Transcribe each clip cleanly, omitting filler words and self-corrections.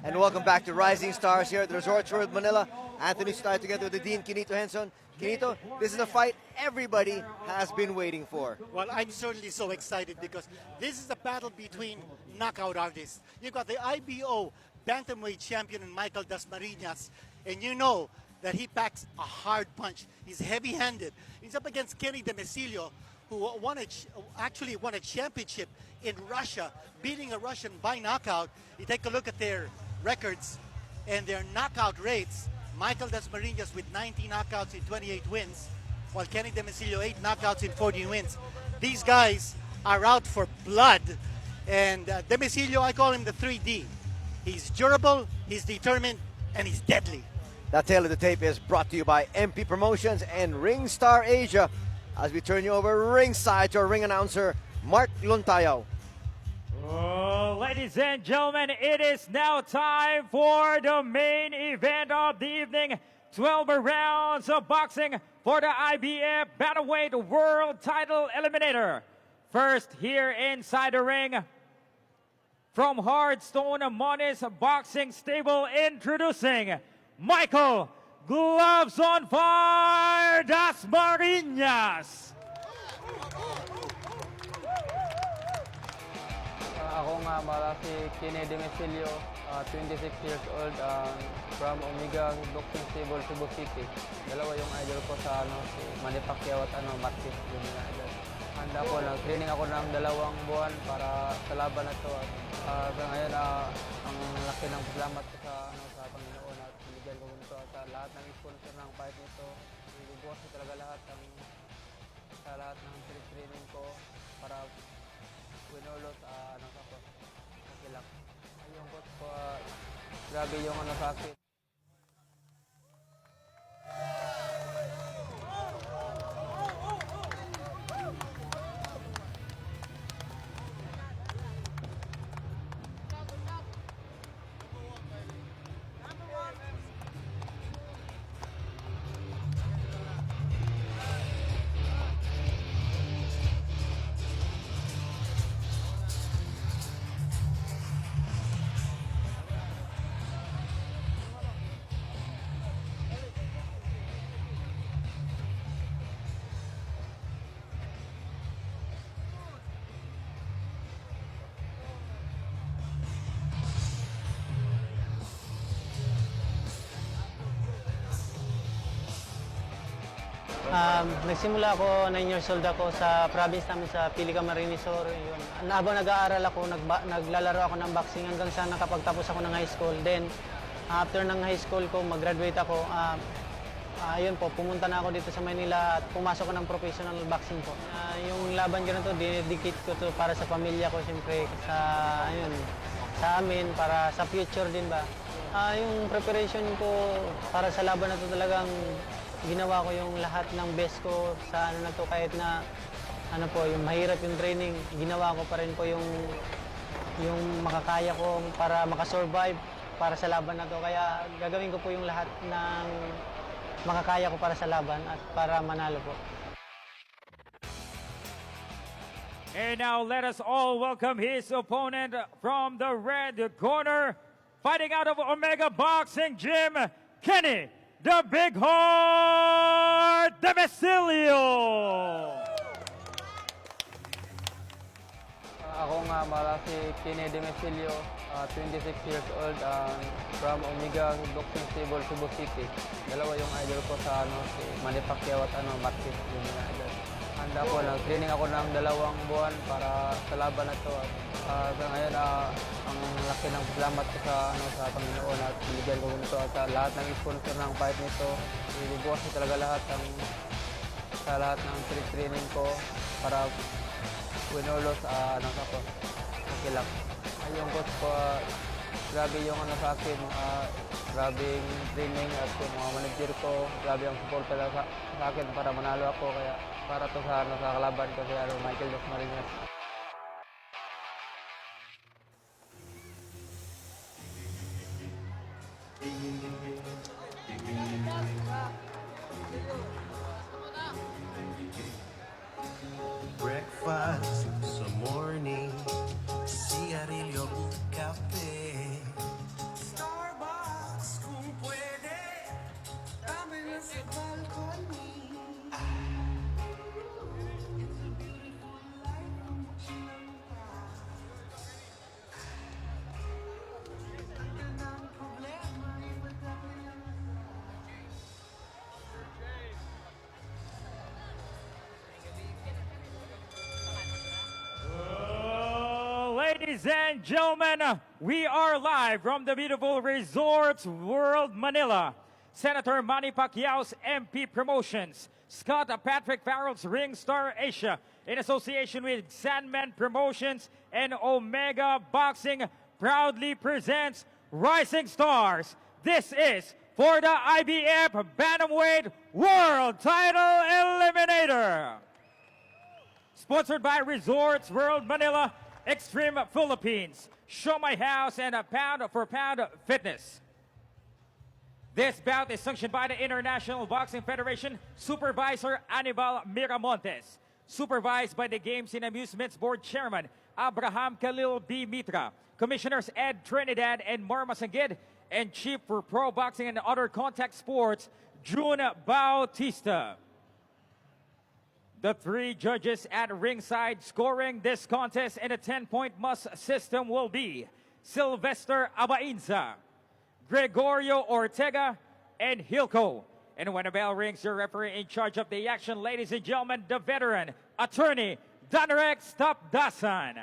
and welcome back to Rising Stars here at the Resorts World Manila. Anthony Style together with the Dean, Quinito Henson. Quinito, this is a fight everybody has been waiting for. Well, I'm certainly so excited because this is a battle between knockout artists. You've got the IBO bantamweight champion in Michael Dasmarinas, and you know that he packs a hard punch. He's heavy-handed. He's up against Kenny Demecillo, who actually won a championship in Russia, beating a Russian by knockout. You take a look at their records and their knockout rates. Michael Dasmarinas with 19 knockouts in 28 wins, while Kenny Demecillo 8 knockouts in 14 wins. These guys are out for blood, and Demecillo, I call him the 3D. He's durable, he's determined, and he's deadly. That Tale of the Tape is brought to you by MP Promotions and Ringstar Asia. As we turn you over ringside to our ring announcer, Mark Luntayaw. Oh, ladies and gentlemen, it is now time for the main event of the evening. 12 rounds of boxing for the IBF Bantamweight World Title Eliminator. First here inside the ring, from Hardstone Monis Boxing Stable, introducing Michael Gloves on Fire Dasmarinas. Ako nga pala si Kenny Demecillo, 26 years old, from Omega Boxing Stable, Cebu City. Dalawa yung idol ko sa si Manny Pacquiao at Marquez. Yung mga idol. Handa ko, nag-training ako ng 2 buwan para sa laban na ito. Sa ngayon, ang laki ng salamat ko sa Panginoon at binigyan ko nito sa lahat ng sponsor ng fight nito. Ibubukas ko talaga sa lahat ng training ko para winulo sa okay lang. Ayun ko po, grabe yung sa akin. Nagsimula ako, 9 years old ako sa province namin sa Camarines Sur. Habang nag-aaral ako, naglalaro ako ng boxing hanggang sa nakapagtapos ako ng high school. Then, after ng high school ko, mag-graduate ako. Ayun po, pumunta na ako dito sa Manila at pumasok ko ng professional boxing po. Yung laban ko na to, dinedicate ko to para sa pamilya ko, siyempre sa amin, para sa future din ba. Yung preparation ko para sa laban na to talagang ginawa ko yung lahat ng best ko sa na to, kahit na yung mahirap yung training, ginawa ko pa rin po yung makakaya ko para makasurvive para sa laban na to. Kaya gagawin ko po yung lahat ng makakaya ko para sa laban at para manalo po. And now let us all welcome his opponent from the red corner, fighting out of Omega Boxing Gym, Kenny the Big Heart Demecillo. Ako nga pala si Kenny Demecillo, 26 years old, from Omega Boxing Stable, Cebu City. Dalawa yung idol ko sa si Manny Pacquiao at Marquez. Yung mga idol. Handa ko, nag-training ako ng 2 buwan para sa laban na ito. Sa ngayon, ang laki ng salamat ko sa Panginoon at binigyan ko nito sa lahat ng sponsor ng fight nito. Ibubukas ko talaga sa lahat ng training ko para winulo sa okay lang. Ayun ko po, grabe yung sa akin, grabing training at yung mga manager ko, grabe ang support talaga sa akin para manalo ako. Kaya para to sa kalaban ko si Michael Dasmarinas. Breakfast sa morning, sigarilyo, kape. Ladies and gentlemen, we are live from the beautiful Resorts World Manila. Senator Manny Pacquiao's MP Promotions, Scott Patrick Farrell's Ring Star Asia, in association with Sandman Promotions and Omega Boxing, proudly presents Rising Stars. This is for the IBF Bantamweight World Title Eliminator. Sponsored by Resorts World Manila, Extreme Philippines, Show My House, and a Pound for Pound Fitness. This bout is sanctioned by the International Boxing Federation, Supervisor Anibal Miramontes, supervised by the Games and Amusements Board Chairman Abraham Khalil B. Mitra, Commissioners Ed Trinidad and Marma Sangid, and Chief for Pro Boxing and Other Contact Sports, June Bautista. The three judges at ringside scoring this contest in a 10-point must system will be Sylvester Abainza, Gregorio Ortega, and Hilco. And when the bell rings, your referee in charge of the action, ladies and gentlemen, the veteran attorney, Danarek Stapdasan.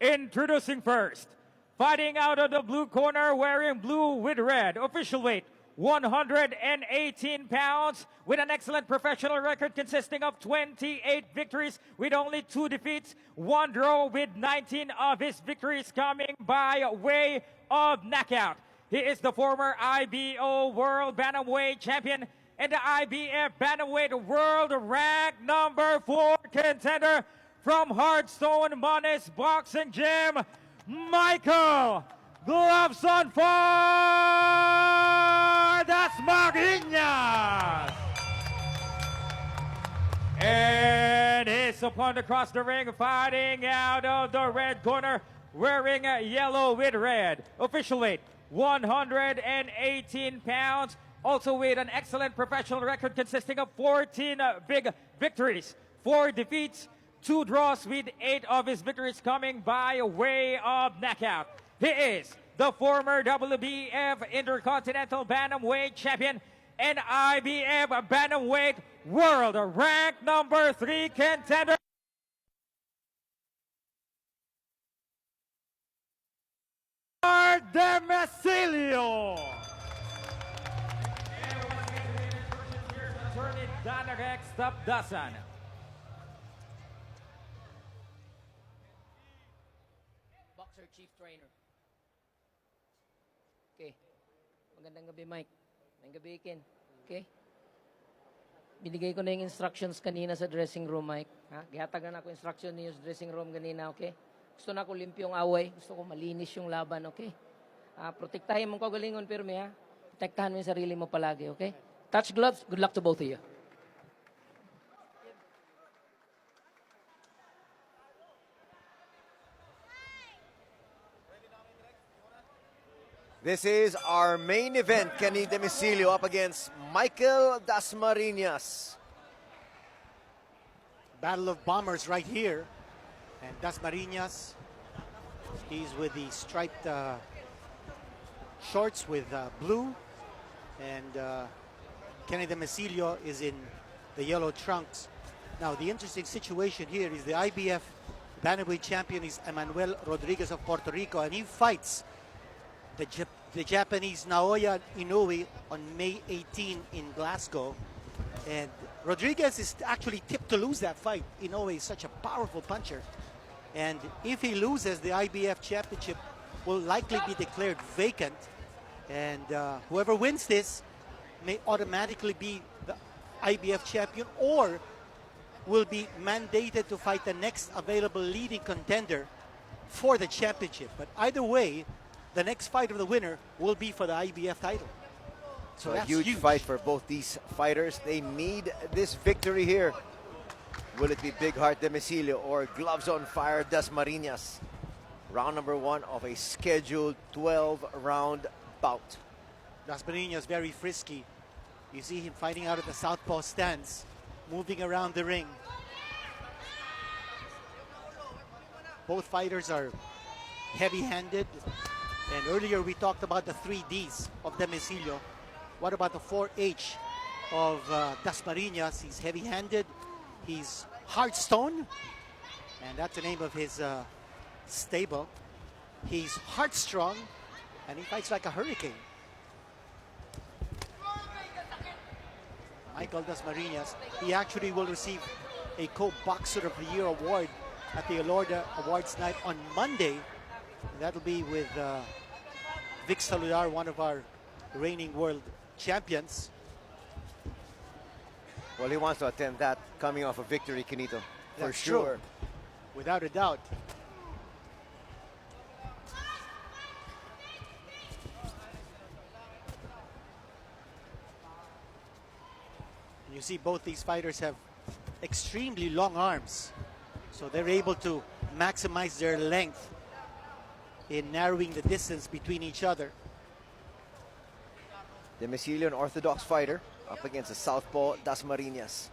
Introducing first, fighting out of the blue corner, wearing blue with red, official weight 118 pounds, with an excellent professional record consisting of 28 victories with only 2 defeats, 1 draw, with 19 of his victories coming by way of knockout. He is the former IBO World Bantamweight Champion and the IBF Bantamweight World Rank number 4 contender from Hardstone Mones Boxing Gym, Michael Gloves on for Dasmarinas. And his opponent across the ring, fighting out of the red corner, wearing yellow with red. Official weight 118 pounds. Also with an excellent professional record consisting of 14 big victories, 4 defeats, 2 draws, with 8 of his victories coming by way of knockout. He is the former WBF Intercontinental Bantamweight Champion and IBF Bantamweight World Rank number 3 contender, Demecillo. And once again, here's attorney Danarek Stapdasan. Boxer Chief Trainer. Okay. Magandang gabi, Mike. Magandang gabi, Ken. Okay? Binigay ko na yung instructions kanina sa dressing room, Mike. Ha? Gihatagan ako instruction niyo sa dressing room kanina, okay? Gusto na ko limpyo yung away. Gusto ko malinis yung laban, okay? Protektahin mong kagalingon, pirme, ha? Protektahan mo yung sarili mo palagi, okay? Touch gloves. Good luck to both of you. This is our main event. Kenny Demecillo up against Michael Dasmarinas. Battle of bombers right here. And Dasmarinas, he's with the striped shorts with blue. And Kenny Demecillo is in the yellow trunks. Now, the interesting situation here is the IBF Bantamweight champion is Emmanuel Rodriguez of Puerto Rico, and he fights the Japanese Naoya Inoue on May 18 in Glasgow. And Rodriguez is actually tipped to lose that fight. Inoue is such a powerful puncher. And if he loses, the IBF championship will likely be declared vacant. And whoever wins this may automatically be the IBF champion, or will be mandated to fight the next available leading contender for the championship. But either way, the next fight of the winner will be for the IBF title. So a huge fight for both these fighters. They need this victory here. Will it be Big Heart Demecillo or Gloves on Fire Dasmarinas? Round number 1 of a scheduled 12-round bout. Dasmarinas very frisky. You see him fighting out of the southpaw stance, moving around the ring. Both fighters are heavy-handed. And earlier we talked about the 3 Ds of Demecillo. What about the 4H of Dasmarinas? He's heavy-handed, he's Heartstone, and that's the name of his stable. He's heartstrong, and he fights like a hurricane. Michael Dasmarinas, he actually will receive a Co-Boxer of the Year award at the Alorda Awards Night on Monday. And that'll be with Vic Saludar, one of our reigning world champions. Well, he wants to attend that coming off a victory, Quinito, for That's sure. true. Without a doubt. And you see both these fighters have extremely long arms, so they're able to maximize their length in narrowing the distance between each other. Demecillo, an orthodox fighter, up against the southpaw Dasmarinas.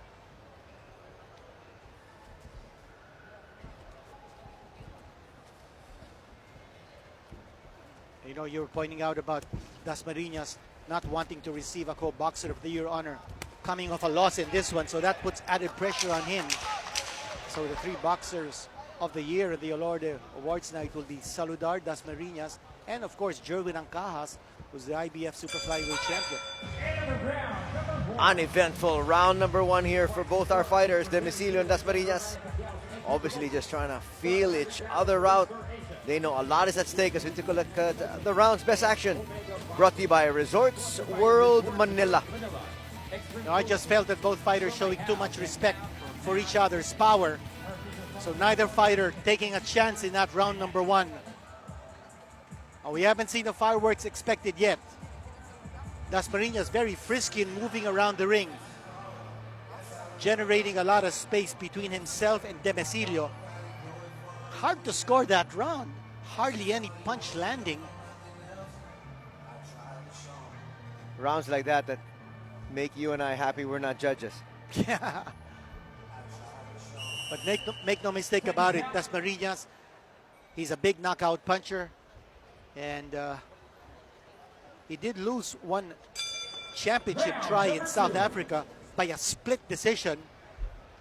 You know, you were pointing out about Dasmarinas not wanting to receive a Co-Boxer of the Year honor, coming off a loss in this one, so that puts added pressure on him. So the 3 boxers of the year at the Alorda Awards Night will be Saludar, Dasmarinas, and of course Jerwin Ancajas, who's the IBF Super Flyweight champion. Uneventful round number 1 here for both our fighters, Demecillo and Dasmarinas. Obviously just trying to feel each other out. They know a lot is at stake as we take a look at the round's best action. Brought to you by Resorts World Manila. Now, I just felt that both fighters showing too much respect for each other's power. So neither fighter taking a chance in that round number 1. We haven't seen the fireworks expected yet. Dasmarinas very frisky and moving around the ring, generating a lot of space between himself and Demecillo. Hard to score that round. Hardly any punch landing. Rounds like that make you and I happy we're not judges. Yeah. But make no mistake about it, Dasmarinas, he's a big knockout puncher. And he did lose one championship try in South Africa by a split decision.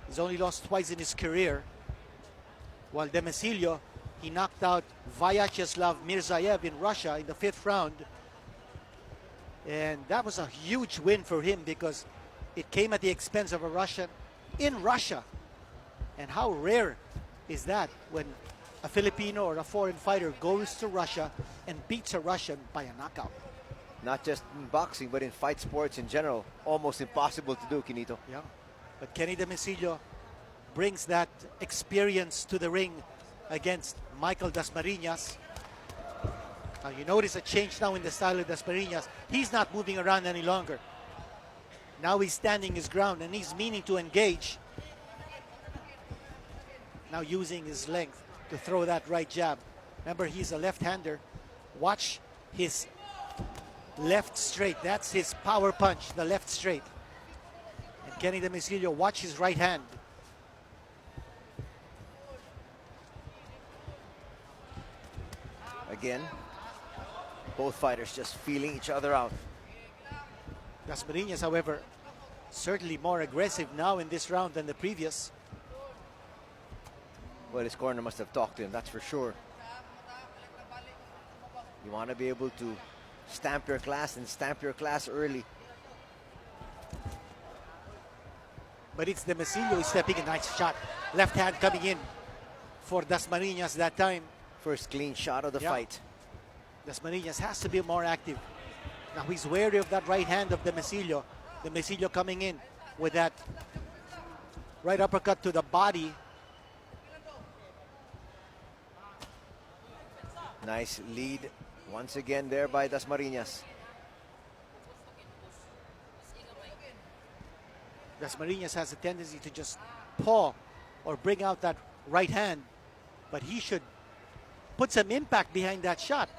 He's only lost twice in his career. While Demecillo, he knocked out Vyacheslav Mirzaev in Russia in the 5th round. And that was a huge win for him because it came at the expense of a Russian in Russia. And how rare is that when a Filipino or a foreign fighter goes to Russia and beats a Russian by a knockout? Not just in boxing, but in fight sports in general. Almost impossible to do, Quinito. Yeah. But Kenny Demecillo brings that experience to the ring against Michael Dasmarinas. Now you notice a change now in the style of Dasmarinas. He's not moving around any longer. Now he's standing his ground and he's meaning to engage. Now using his length to throw that right jab. Remember, he's a left-hander. Watch his left straight. That's his power punch, the left straight. And Kenny Demecillo, watch his right hand. Again, both fighters just feeling each other out. Dasmarinas, however, certainly more aggressive now in this round than the previous. Well, his corner must have talked to him, that's for sure. You want to be able to stamp your class and stamp your class early. But it's Demecillo who's stepping a nice shot. Left hand coming in for Dasmarinas that time. First clean shot of the fight. Dasmarinas has to be more active. Now he's wary of that right hand of Demecillo. Demecillo coming in with that right uppercut to the body. Nice lead once again there by Dasmarinas. Dasmarinas has a tendency to just paw or bring out that right hand, but he should put some impact behind that shot.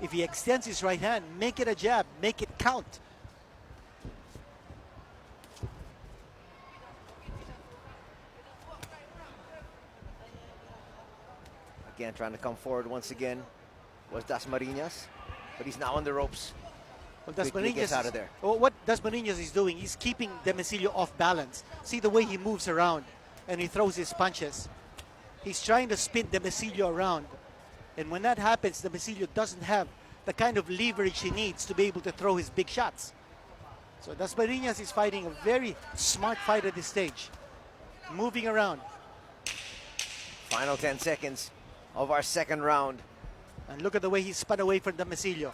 If he extends his right hand, make it a jab, make it count. Again, trying to come forward once again was Dasmarinas, but he's now on the ropes. Well, Quickly gets out of there. Well, what Dasmarinas is doing, he's keeping Demecillo off balance. See the way he moves around. and he throws his punches. He's trying to spin Demecillo around. And when that happens, Demecillo doesn't have the kind of leverage he needs to be able to throw his big shots. So Dasmarinas is fighting a very smart fight at this stage. Moving around. Final 10 seconds of our second round. And look at the way he spun away from Demecillo.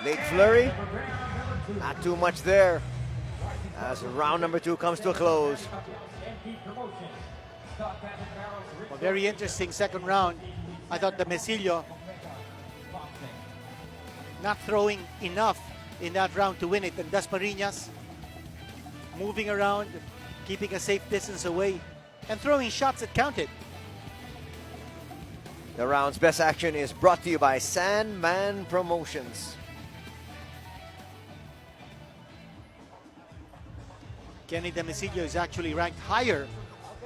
Late flurry. Not too much there. As round number 2 comes to a close. A very interesting second round. I thought Demecillo not throwing enough in that round to win it. And Dasmarinas moving around, keeping a safe distance away, and throwing shots that counted. The round's best action is brought to you by Sandman Promotions. Kenny Demecillo is actually ranked higher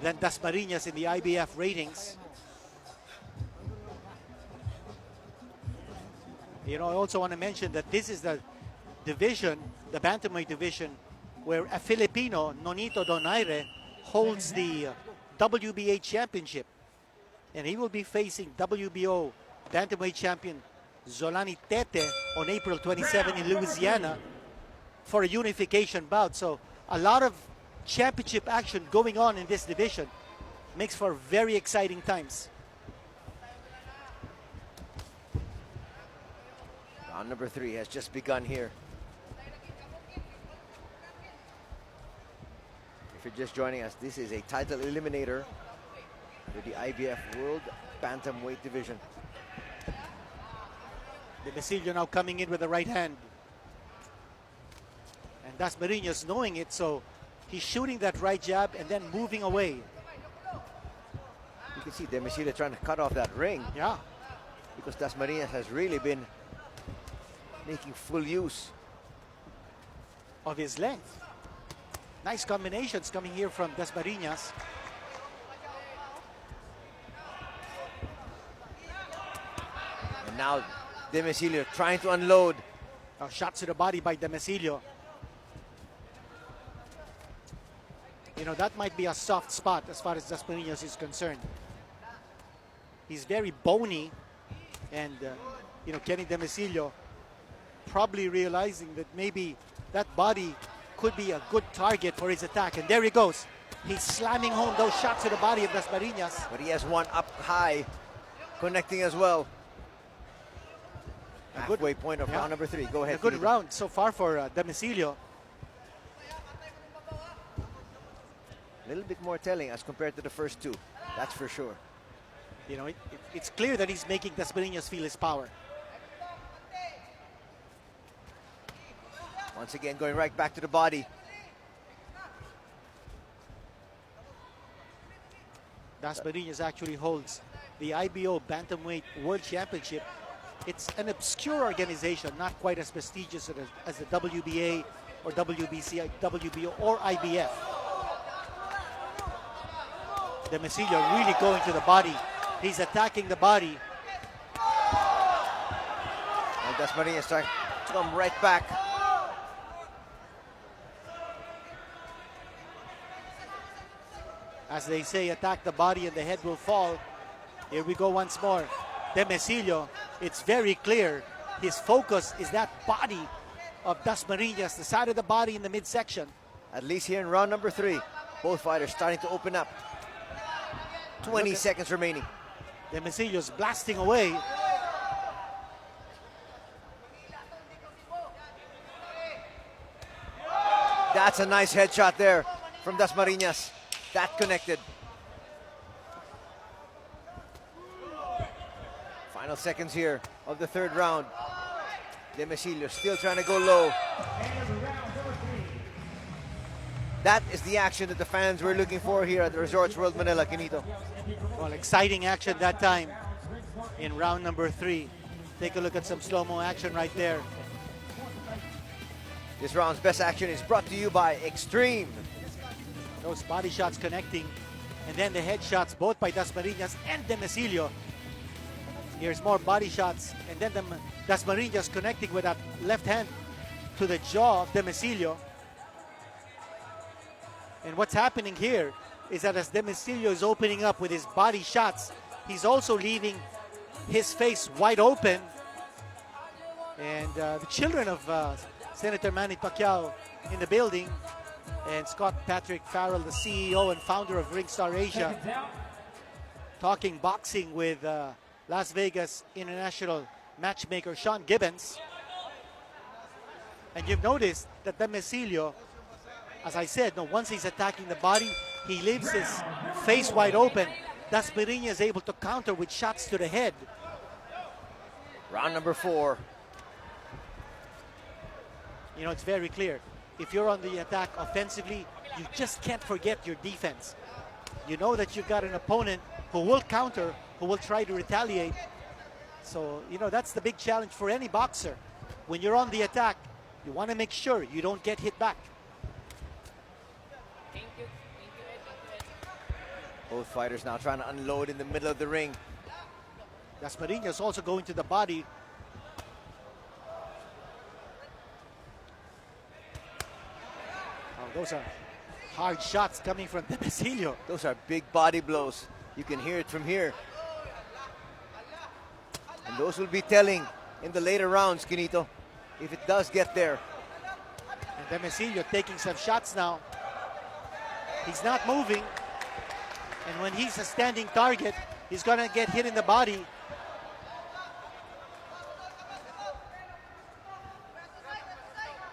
than Dasmarinas in the IBF ratings. You know, I also want to mention that this is the division, the bantamweight division, where a Filipino, Nonito Donaire, holds the WBA championship. And he will be facing WBO bantamweight champion Zolani Tete on April 27 in Louisiana for a unification bout. So a lot of championship action going on in this division. Makes for very exciting times. Round number 3 has just begun here. If you're just joining us, this is a title eliminator for the IBF World Bantamweight Division. Demecillo now coming in with the right hand. And Dasmarinas knowing it, so he's shooting that right jab and then moving away. You can see Demecillo trying to cut off that ring. Yeah. Because Dasmarinas has really been making full use Of his length. Nice combinations coming here from Dasmarinas. And now Demecillo trying to unload. Shots to the body by Demecillo. You know, that might be a soft spot as far as Dasmarinas is concerned. He's very bony, and you know, Kenny Demecillo probably realizing that maybe that body could be a good target for his attack. And there he goes. He's slamming home those shots to the body of Dasmarinas. But he has one up high, connecting as well. Halfway point of round number 3. Go ahead. A good Filipino. round so far for Demecillo. A little bit more telling as compared to the first 2. That's for sure. You know, it's clear that he's making Dasmarinas feel his power. Once again, going right back to the body. Dasmarinas actually holds the IBO Bantamweight World Championship. It's an obscure organization, not quite as prestigious as the WBA or WBC, WBO or IBF. Demecillo really going to the body. He's attacking the body. And Dasmarinas trying to come right back. As they say, attack the body and the head will fall. Here we go once more. Demecillo, it's very clear. His focus is that body of Dasmarinas, the side of the body in the midsection. At least here in round number 3. Both fighters starting to open up. 20 seconds remaining. Demecillo's blasting away. That's a nice headshot there from Dasmarinas. That connected. Final seconds here of the 3rd round. Demecillo still trying to go low. That is the action that the fans were looking for here at the Resorts World Manila, Quinito. Well, exciting action that time in round number 3. Take a look at some slow-mo action right there. This round's best action is brought to you by Extreme. Those body shots connecting, and then the head shots both by Dasmarinas and Demecillo. Here's more body shots, and then Dasmarinas connecting with that left hand to the jaw of Demecillo. And what's happening here is that as Demecillo is opening up with his body shots, he's also leaving his face wide open. And the children of Senator Manny Pacquiao in the building, and Scott Patrick Farrell, the CEO and founder of Ringstar Asia, talking boxing with Las Vegas international matchmaker Sean Gibbons. And you've noticed that Demecillo, as I said, once he's attacking the body, he leaves his face wide open. Dasmarinas is able to counter with shots to the head. Round number 4. You know, it's very clear. If you're on the attack offensively, you just can't forget your defense. You know that you've got an opponent who will counter, who will try to retaliate. So, you know, that's the big challenge for any boxer. When you're on the attack, you want to make sure you don't get hit back. Both fighters now trying to unload in the middle of the ring. Dasmarinas also going to the body. Oh, those are hard shots coming from Demecillo. Those are big body blows. You can hear it from here. And those will be telling in the later rounds, Quinito, if it does get there. And Demecillo taking some shots now. He's not moving. And when he's a standing target, he's going to get hit in the body.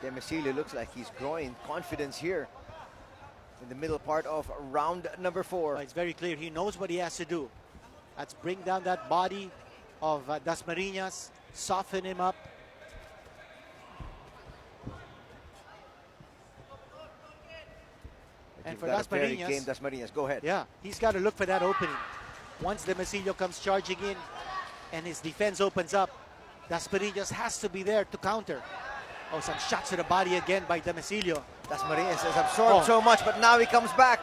Demecillo looks like he's growing confidence here in the middle part of round number 4. It's very clear. He knows what he has to do. Let's bring down that body of Dasmarinas, soften him up. And for Dasmarinas, game Dasmarinas, go ahead. yeah, he's got to look for that opening. Once Demecillo comes charging in and his defense opens up, Dasmarinas has to be there to counter. Oh, some shots to the body again by Demecillo. Dasmarinas has absorbed so much, but now he comes back.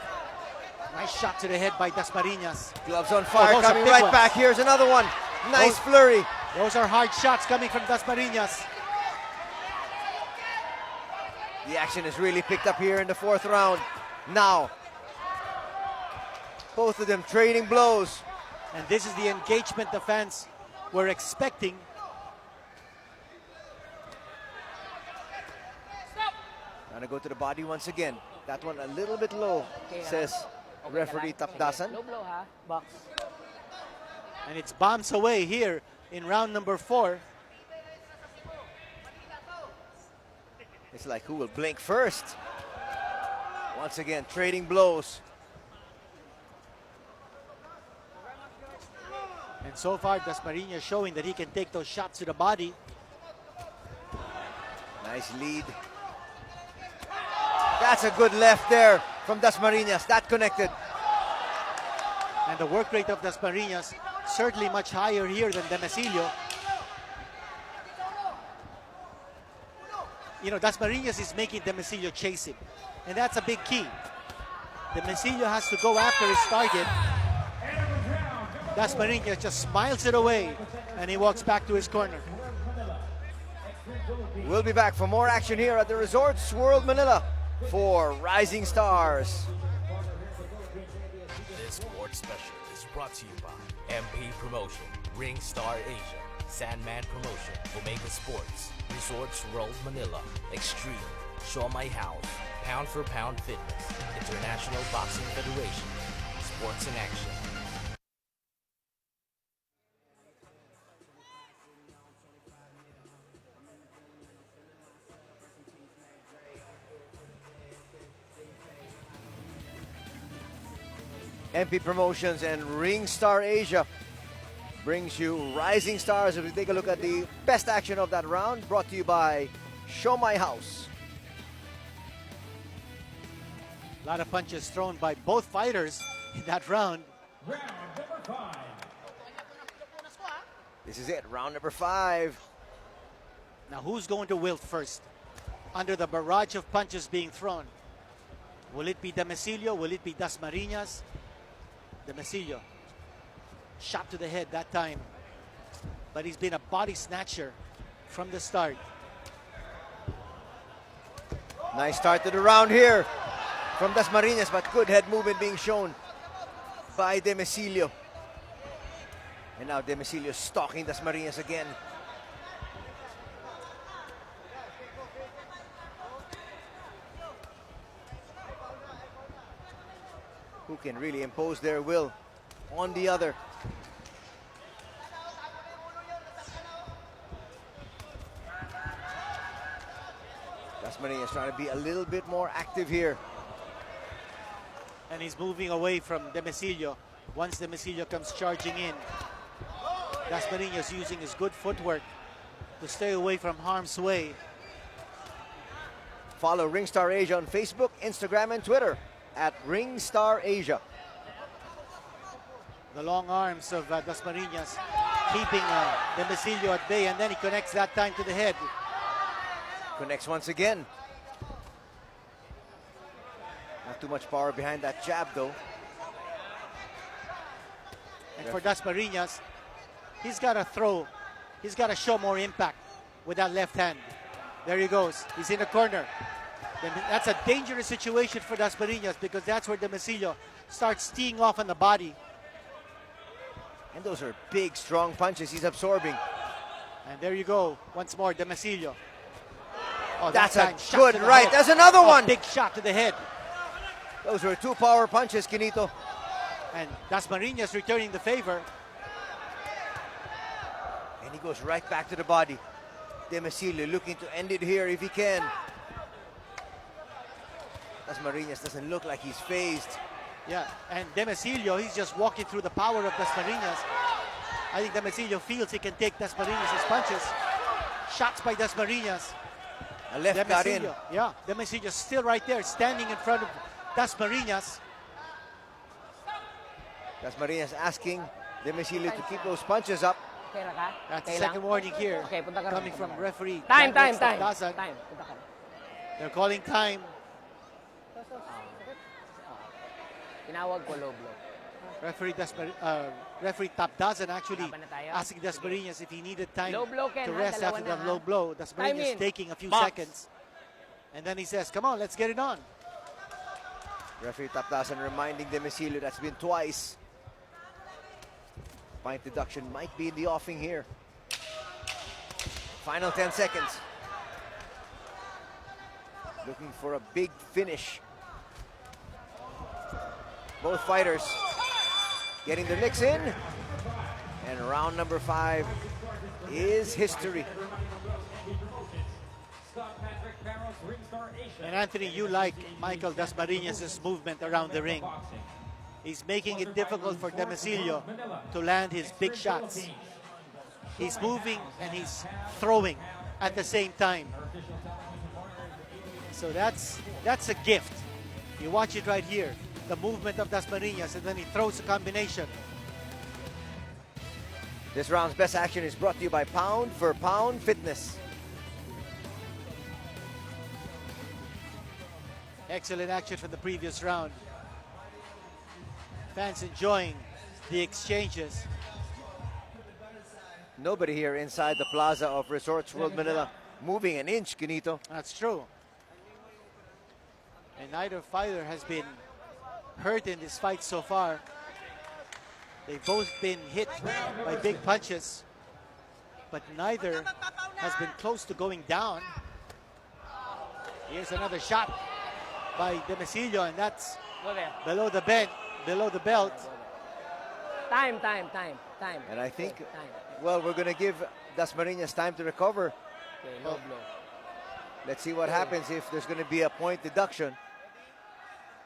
Nice shot to the head by Dasmarinas. Gloves on fire, those are coming big right ones. back. Here's another one. Nice flurry. Those are hard shots coming from Dasmarinas. The action is really picked up here in the 4th round. Now, both of them trading blows. And this is the engagement the fans were expecting. Trying to go to the body once again. That one a little bit low, says referee Tapdasan. Low blow, ha? Box. And it's bombs away here in round number 4. It's like who will blink first. Once again, trading blows. And so far, Dasmarinas showing that he can take those shots to the body. Nice lead. That's a good left there from Dasmarinas. That connected. And the work rate of Dasmarinas certainly much higher here than Demecillo. You know, Dasmarinas is making Demecillo chase him. And that's a big key. Demecillo has to go after his target. Dasmarinas just smiles it away and he walks back to his corner. We'll be back for more action here at the Resorts World Manila for Rising Stars. This sports special is brought to you by MP Promotion, Ringstar Asia, Sandman Promotion, Omega Sports, Resorts World Manila, Extreme, Show My House, Pound for Pound Fitness, International Boxing Federation, Sports in Action. MP Promotions and Ringstar Asia brings you Rising Stars. If we take a look at the best action of that round, brought to you by Show My House. A lot of punches thrown by both fighters in that round. This is it, round number 5. Now who's going to wilt first under the barrage of punches being thrown? Will it be Demecillo? Will it be Dasmarinas? Demecillo. Shot to the head that time. But he's been a body snatcher from the start. Nice start to the round here from Dasmarinas, but good head movement being shown by Demecillo. And now Demecillo stalking Dasmarinas again. Who can really impose their will on the other. Dasmarinas trying to be a little bit more active here. And he's moving away from Demecillo. Once Demecillo comes charging in, Dasmarinas using his good footwork to stay away from harm's way. Follow Ringstar Asia on Facebook, Instagram, and Twitter at Ringstar Asia. The long arms of Dasmarinas keeping Demecillo at bay, and then he connects that time to the head. Connects once again. Not too much power behind that jab, though. And for Dasmarinas, he's got to throw. He's got to show more impact with that left hand. There he goes. He's in the corner. That's a dangerous situation for Dasmarinas because that's where Demecillo starts teeing off on the body. And those are big, strong punches he's absorbing. And there you go. Once more, Demecillo. Oh, That's that a shot good to the right. head. There's another one. Big shot to the head. Those were two power punches, Quinito. And Dasmarinas returning the favor. And he goes right back to the body. Demecillo looking to end it here if he can. Dasmarinas doesn't look like he's phased. Yeah, and Demecillo, he's just walking through the power of Dasmarinas. I think Demecillo feels he can take Dasmarinas' punches. Shots by Dasmarinas. A left got in. Yeah, Demecillo still right there, standing in front of Dasmarinas. Dasmarinas asking Demecillo to keep those punches up. Okay ra ka? That's the Okay second lang? warning here. Okay, punta ka rin. Coming from referee. Time. Punta ka rin. They're calling time. Tinawag ko low blow. Referee Tapdazan actually Laban na tayo. asking Dasmarinas if he needed time Low blow, Ken, to ha? rest Dalawa after na, that ha? low blow. Time Dasmarinas in. taking a few Box. seconds. And then he says, come on, let's get it on. Referee Tapdasan reminding Demecillo that's been twice. Point deduction might be in the offing here. Final 10 seconds. Looking for a big finish. Both fighters getting their licks in. And round number 5 is history. And Anthony, you like Michael Dasmarinas' movement around the ring. He's making it difficult for Demecillo to land his big shots. He's moving and he's throwing at the same time. So that's a gift. You watch it right here. The movement of Dasmarinas, and then he throws a combination. This round's best action is brought to you by Pound for Pound Fitness. Excellent action from the previous round. Fans enjoying the exchanges. Nobody here inside the plaza of Resorts World Manila moving an inch, Quinito. That's true. And neither fighter has been hurt in this fight so far. They've both been hit by big punches, but neither has been close to going down. Here's another shot by Demecillo, and that's Go there. below the belt. Time. And I think, Time. well, we're going to give Dasmarinas time to recover. Okay, low blow. Let's see what happens if there's going to be a point deduction.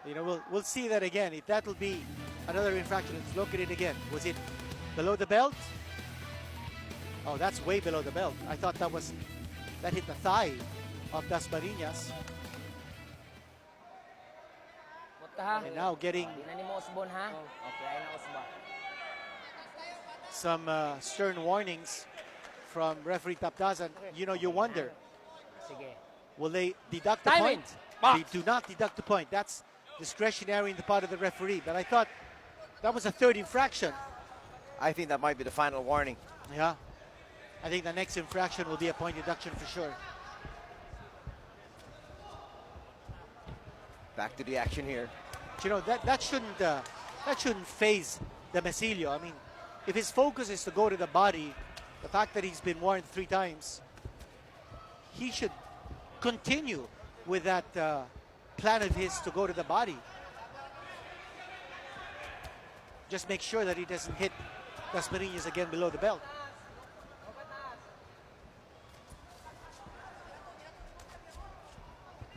You know, we'll see that again. If that'll be another infraction, let's look at it again. Was it below the belt? Oh, that's way below the belt. I thought that hit the thigh of Dasmarinas. Punta ha. And now getting Di na ni mo usbon ha. Okay, ay na usbon. some stern warnings from referee Tapdazan. You know, you wonder, Sige. will they deduct the Timing. point? Box. They do not deduct the point. That's discretionary in the part of the referee. But I thought that was a third infraction. I think that might be the final warning. Yeah. I think the next infraction will be a point deduction for sure. Back to the action here. You know, that shouldn't phase Demecillo. I mean, if his focus is to go to the body, the fact that he's been warned 3 times, he should continue with that plan of his to go to the body. Just make sure that he doesn't hit Dasmarinas again below the belt.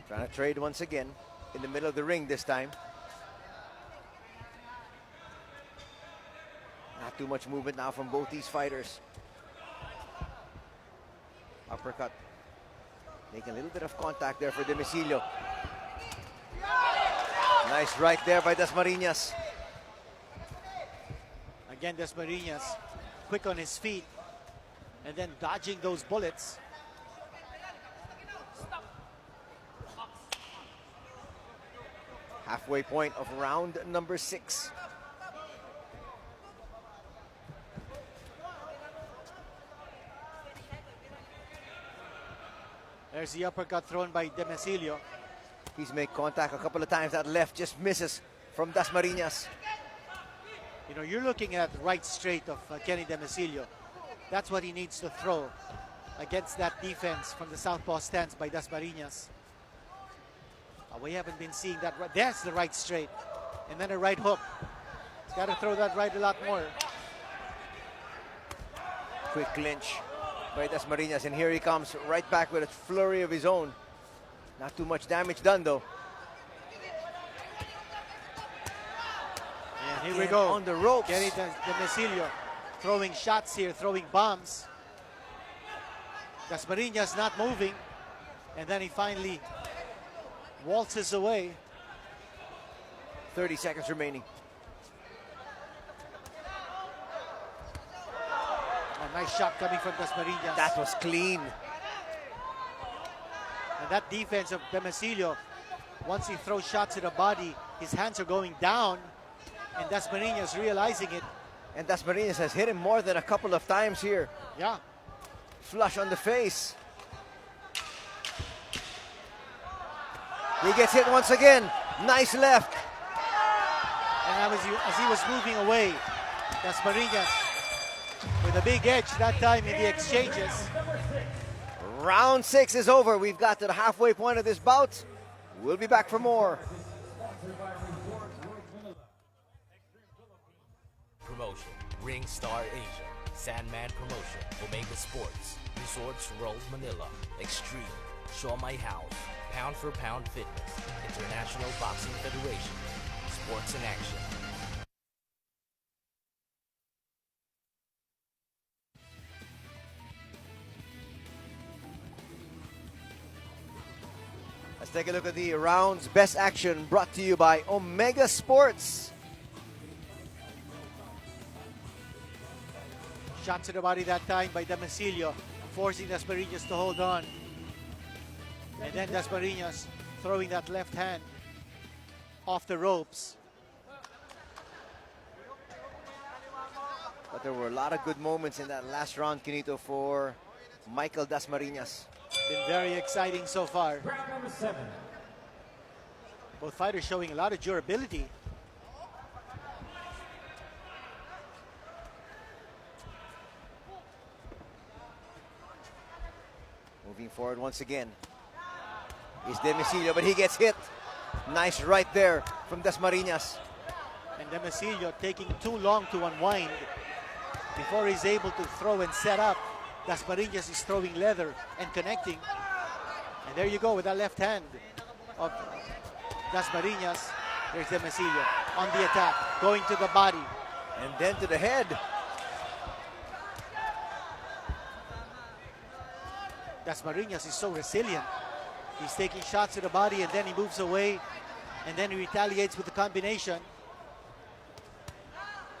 Trying to trade once again in the middle of the ring this time. Not too much movement now from both these fighters. Uppercut. Making a little bit of contact there for Demecillo. Nice right there by Dasmarinas. Again, Dasmarinas quick on his feet and then dodging those bullets. Halfway point of round number 6. There's the uppercut thrown by Demecillo. He's made contact a couple of times. That left just misses from Dasmarinas. You know, you're looking at right straight of Kenny Demecillo. That's what he needs to throw against that defense from the southpaw stance by Dasmarinas. We haven't been seeing that. There's the right straight. And then a right hook. He's got to throw that right a lot more. Quick clinch by Dasmarinas. And here he comes right back with a flurry of his own. Not too much damage done though. And here we go. On the ropes. Kenny Demecillo throwing shots here, throwing bombs. Dasmarinas not moving. And then he finally waltzes away. 30 seconds remaining. A nice shot coming from Dasmarinas. That was clean. And that defense of Demecillo, once he throws shots to the body, his hands are going down, and Dasmarinas realizing it. And Dasmarinas has hit him more than a couple of times here. Yeah. Flush on the face. He gets hit once again. Nice left. And as he was moving away, Dasmarinas with a big edge that time in the exchanges. Round 6 is over. We've got to the halfway point of this bout. We'll be back for more. Promotion, Ring Star Asia, Sandman Promotion, Omega Sports, Resorts World Manila, Extreme, Show My House, Pound for Pound Fitness, International Boxing Federation, Sports in Action. Let's take a look at the round's best action brought to you by Omega Sports. Shot to the body that time by Demecillo, forcing Dasmarinas to hold on. And then Dasmarinas throwing that left hand off the ropes. But there were a lot of good moments in that last round, Quinito, for Michael Dasmarinas. Been very exciting so far. Round number 7. Both fighters showing a lot of durability. Moving forward once again is Demecillo, but he gets hit. Nice right there from Dasmarinas. And Demecillo taking too long to unwind before he's able to throw and set up. Dasmarinas is throwing leather and connecting. And there you go with that left hand of Dasmarinas. There's Demecillo on the attack, going to the body. And then to the head. Dasmarinas is so resilient. He's taking shots to the body and then he moves away and then he retaliates with the combination.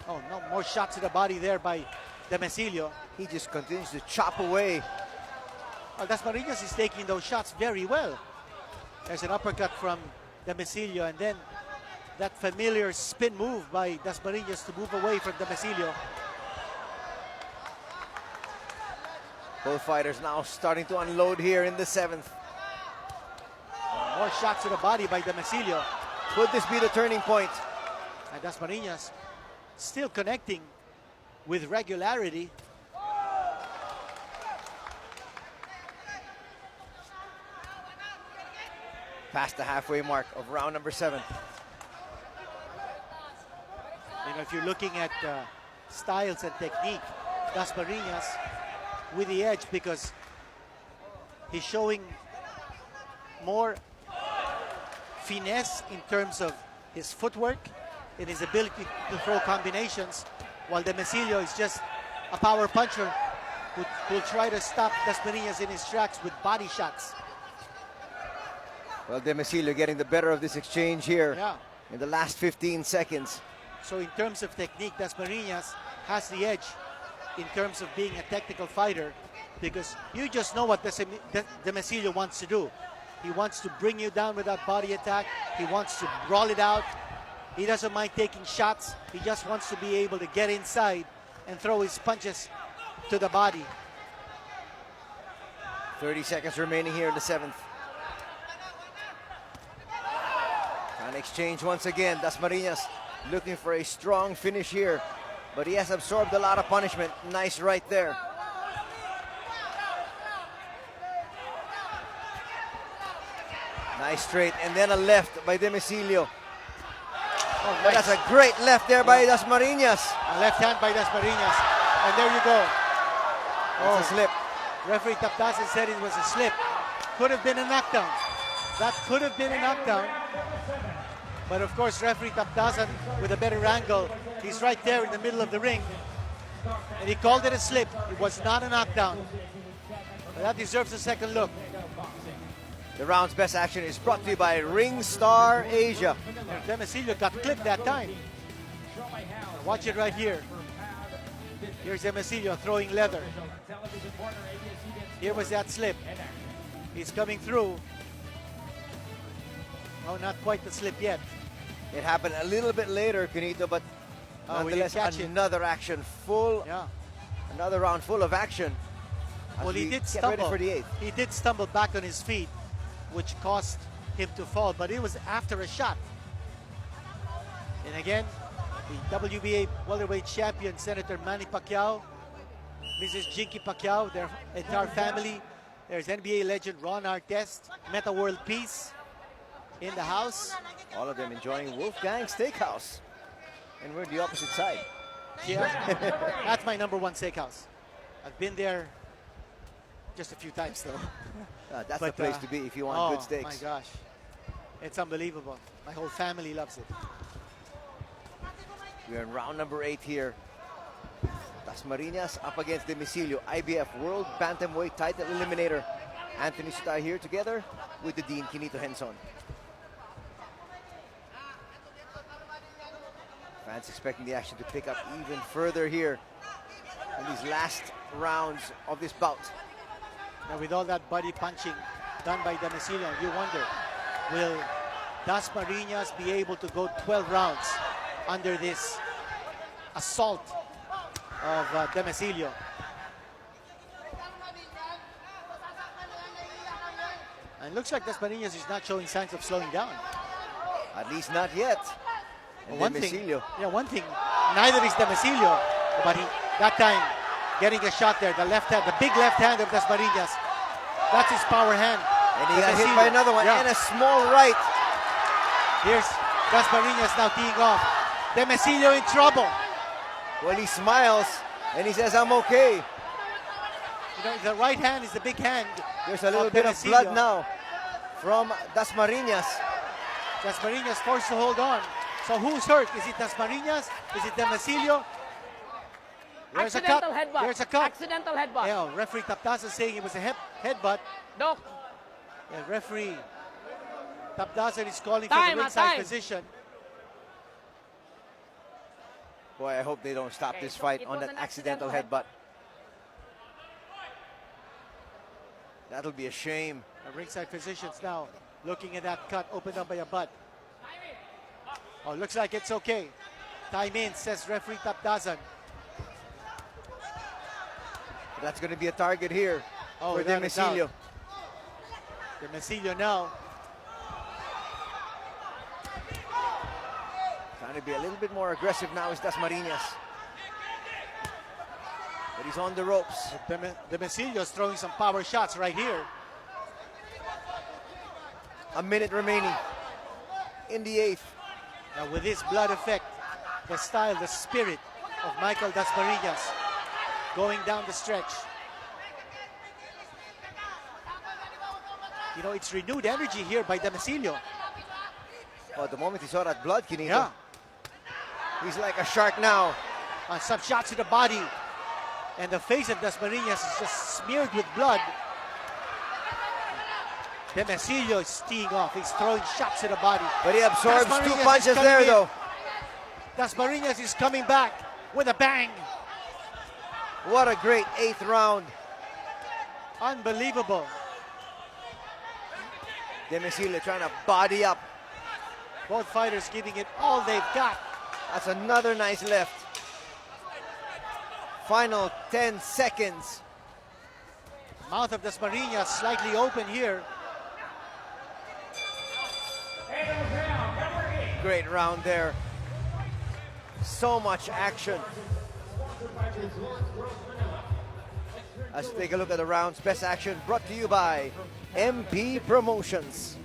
Oh no, more shots to the body there by Demecillo. He just continues to chop away. Well, Dasmarinas is taking those shots very well. There's an uppercut from Demecillo and then that familiar spin move by Dasmarinas to move away from Demecillo. Both fighters now starting to unload here in the 7th. More shots to the body by Demecillo. Could this be the turning point? And Dasmarinas still connecting with regularity. Past the halfway mark of round number 7. You know, if you're looking at styles and technique, Dasmarinas with the edge because he's showing more finesse in terms of his footwork and his ability to throw combinations, while Demecillo is just a power puncher who will try to stop Dasmarinas in his tracks with body shots. Well, Demecillo getting the better of this exchange here Yeah. in the last 15 seconds. So in terms of technique, Dasmarinas has the edge in terms of being a technical fighter, because you just know what Demecillo wants to do. He wants to bring you down with that body attack. He wants to brawl it out. He doesn't mind taking shots. He just wants to be able to get inside and throw his punches to the body. 30 seconds remaining here in the 7th. An exchange once again. Dasmarinas looking for a strong finish here, but he has absorbed a lot of punishment. Nice right there. Nice straight, and then a left by Demecillo. Oh, But that's a great left there by Dasmarinas. A left hand by Dasmarinas. And there you go. That's a slip. Referee Taptasan said it was a slip. Could have been a knockdown. That could have been a knockdown. But of course, referee Taptasan with a better angle. He's right there in the middle of the ring. And he called it a slip. It was not a knockdown. But that deserves a second look. The round's best action is brought to you by Ring Star Asia. And Demecillo got clipped that time. Watch it right here. Here's Demecillo throwing leather. Here was that slip. He's coming through. Oh, not quite the slip yet. It happened a little bit later, Canito, but Oh, we didn't nonetheless, catch it. another action full, Yeah. another round full of action. as Well, he we did get ready stumble. for the 8th. He did stumble back on his feet, which caused him to fall, but it was after a shot. And again, the WBA welterweight champion, Senator Manny Pacquiao, Mrs. Jinky Pacquiao, their entire family. There's NBA legend Ron Artest, Meta World Peace in the house. All of them enjoying Wolfgang Steakhouse. And we're on the opposite side. Yeah, that's my #1 steakhouse. I've been there just a few times though. That's But, the place to be if you want oh good steaks. my gosh, it's unbelievable. My whole family loves it. We're in round number 8 here. Dasmarinas up against Demecillo, IBF World Bantamweight Title Eliminator. Anthony Suta here together with the Dean, Quinito Henson. Fans expecting the action to pick up even further here in these last rounds of this bout. Now with all that body punching done by Demecillo, you wonder, will Dasmarinas be able to go 12 rounds under this assault of Demecillo? And it looks like Dasmarinas is not showing signs of slowing down. At least not yet. And One Demecillo, thing, neither is Demecillo, but that time getting a shot there, the left hand, the big left hand of Dasmarinas. That's his power hand. and he got hit by another one, Yeah. and a small right. Here's Dasmarinas now teeing off. Demecillo in trouble. Well, he smiles, and he says, I'm okay. You know, the right hand is the big hand. There's a little bit of Demecillo. blood now from Dasmarinas. Dasmarinas forced to hold on. So who's hurt? Is it Dasmarinas? Is it Demecillo? There's a cut. Accidental headbutt. There's a cut. Accidental headbutt. Yeah, referee Taptasan saying it was a headbutt. Doc, Yeah, referee Taptasan is calling for Time, the ringside time. position. Boy, I hope they don't stop Okay, this so fight it on was that an accidental accidental headbutt. That'll be a shame. The ringside positions now looking at that cut opened up by a butt. Oh, looks like it's okay. Time in, says referee Taptasan. That's going to be a target here Oh, for without a doubt. Demecillo. Demecillo now. Trying to be a little bit more aggressive now is Dasmarinas. But he's on the ropes. Demecillo is throwing some power shots right here. A minute remaining in the 8th. Now with this blood effect, the style, the spirit of Michael Dasmarinas going down the stretch. You know, it's renewed energy here by Demecillo. Oh, the moment he saw that blood, Kinito, Yeah. he's like a shark now. Some shots to the body. And the face of Dasmarinas is just smeared with blood. Demecillo is teeing off. He's throwing shots to the body. But he absorbs 2 Dasmarinas is punches coming there, in. though. Dasmarinas is coming back with a bang. What a great 8th round. Unbelievable. Demecillo trying to body up. Both fighters giving it all they've got. That's another nice left. Final 10 seconds. Mouth of Dasmarinas slightly open here. Great round there. So much action. Let's take a look at the rounds. Best action brought to you by MP Promotions.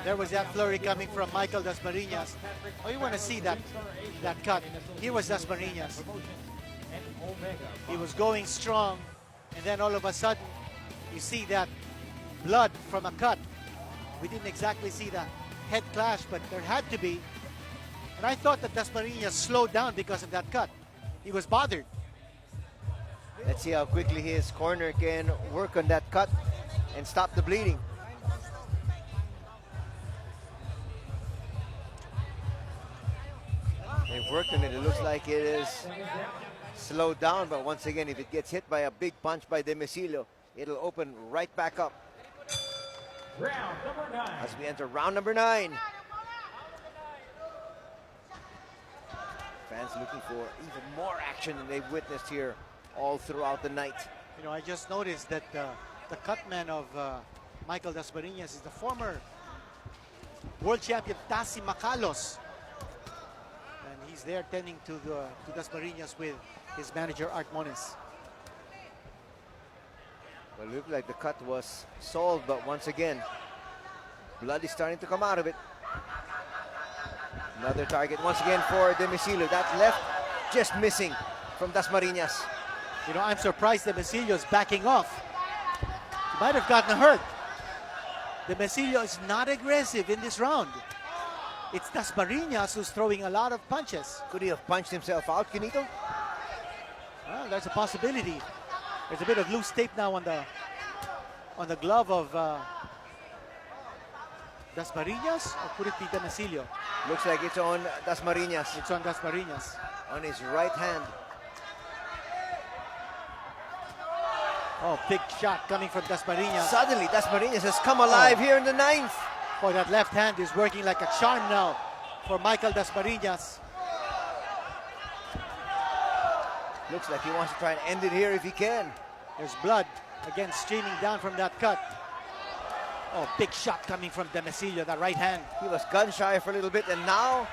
There was that flurry coming from Michael Dasmarinas. Oh, you want to see that cut. Here was Dasmarinas. He was going strong, and then all of a sudden, you see that blood from a cut. We didn't exactly see the head clash, but there had to be. And I thought that Dasmarinas slowed down because of that cut. He was bothered. Let's see how quickly his corner can work on that cut and stop the bleeding. They've worked on it. It looks like it is slowed down, but once again, if it gets hit by a big punch by Demecillo, it'll open right back up. Round number 9. As we enter round number 9. Fans looking for even more action than they've witnessed here all throughout the night. You know, I just noticed that the cutman of Michael Dasmarinas is the former world champion Dasmarinas. And he's there tending to Dasmarinas with his manager Art Moniz. Well, it looked like the cut was solved, but once again, blood is starting to come out of it. Another target once again for Demecillo. That left just missing from Dasmarinas. You know, I'm surprised Demecillo is backing off. He might have gotten hurt. Demecillo is not aggressive in this round. It's Dasmarinas who's throwing a lot of punches. Could he have punched himself out, Kinito? Well, that's a possibility. There's a bit of loose tape now on the glove of Dasmarinas, or could it be Demecillo? Looks like it's on Dasmarinas, It's on Dasmarinas. on his right hand. Oh, big shot coming from Dasmarinas. Suddenly, Dasmarinas has come alive here in the 9th. Boy, that left hand is working like a charm now for Michael Dasmarinas. Looks like he wants to try and end it here if he can. There's blood again streaming down from that cut. Oh, big shot coming from Demecillo, that right hand. He was gun shy for a little bit, and now